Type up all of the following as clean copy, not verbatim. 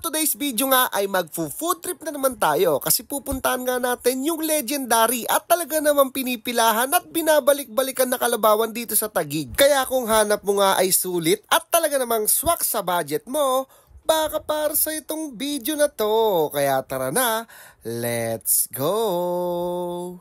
today's video nga ay magfo-food trip na naman tayo kasi pupuntahan nga natin yung legendary at talaga naman pinipilahan at binabalik-balikan na Kalabawan dito sa Taguig. Kaya kung hanap mo nga ay sulit at talaga namang swak sa budget mo, baka para sa itong video na to. Kaya tara na, let's go!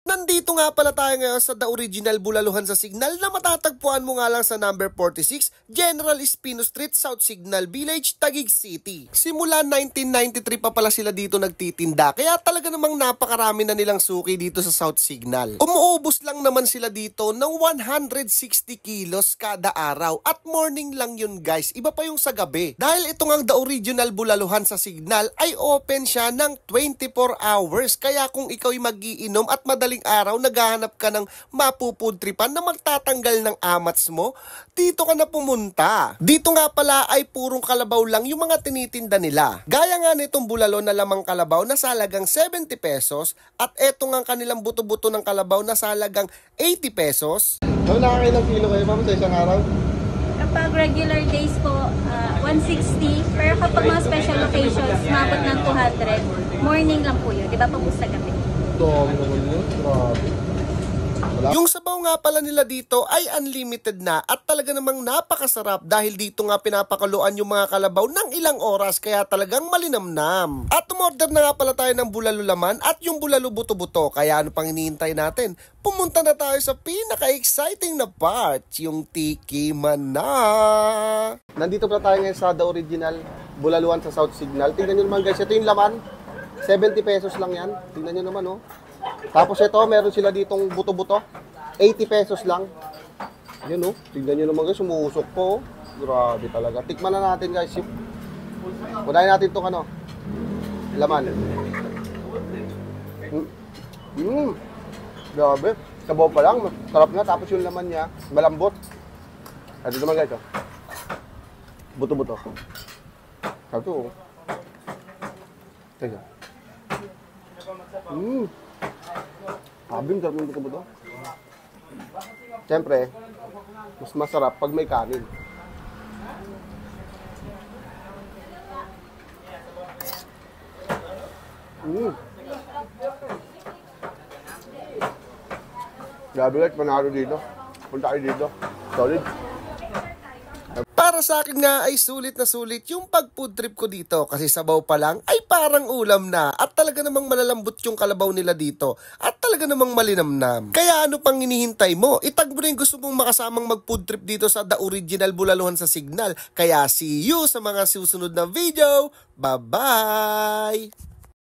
Nandito nga pala tayo ngayon sa The Original Bulaluhan sa Signal na matatagpuan mo nga lang sa number 46 General Espino Street, South Signal Village, Taguig City. Simula 1993 pa pala sila dito nagtitinda kaya talaga namang napakarami na nilang suki dito sa South Signal. Umuubos lang naman sila dito ng 160 kilos kada araw at morning lang yun guys, iba pa yung sa gabi. Dahil ito nga The Original Bulaluhan sa Signal ay open siya ng 24 hours kaya kung ikaw ay mag-iinom at madaling araw naghahanap ka ng mapupudtripan na magtatanggal ng amats mo, dito ka na pumunta. Dito nga pala ay purong kalabaw lang yung mga tinitinda nila. Gaya nga nitong bulalo na lamang kalabaw na sa halagang 70 pesos at eto nga kanilang buto-buto ng kalabaw na sa halagang 80 pesos. Ano nakakailang kilo kayo ma'am sa isang araw? Kapag regular days po, 160. Pero kapag mga special occasions, mabot ng 200. Morning lang po yun. Di ba po sa gabi? Dami naman yun. Grabe. Yung sabaw nga pala nila dito ay unlimited na at talaga namang napakasarap dahil dito nga pinapakaluan yung mga kalabaw ng ilang oras kaya talagang malinamnam. At umorder na nga pala tayo ng bulalo laman at yung bulalo buto-buto kaya ano pang hinihintay natin? Pumunta na tayo sa pinaka-exciting na part, yung tikiman na. Nandito pa tayo ngayon sa The Original Bulaluhan sa South Signal. Tingnan nyo naman guys, ito yung laman. 70 pesos lang yan. Tingnan nyo naman oh. Tapos ito, meron sila ditong buto-buto. 80 pesos lang. Yun oh. Tingnan nyo naman guys, umuusok po. Grabe talaga. Tikman na natin guys. Unahin natin itong ano. Laman. Grabe. Sabaw pa lang. Sarap nga. Tapos yung laman niya, malambot. Ito naman guys oh. Buto-buto. Ito oh. Teka. Abing sarap yung buto-buto. Siyempre, mas masarap pag may kanin. Grabe guys, manalo dito. Punta kayo dito. Solid. Para sa akin nga ay sulit na sulit yung pag-food trip ko dito kasi sabaw pa lang ay parang ulam na at talaga namang malalambot yung kalabaw nila dito at talaga namang malinamnam. Kaya ano pang hinihintay mo? Itag mo na yung gusto mong makasamang mag-food trip dito sa The Original Bulaluhan sa Signal. Kaya see you sa mga susunod na video. Bye-bye!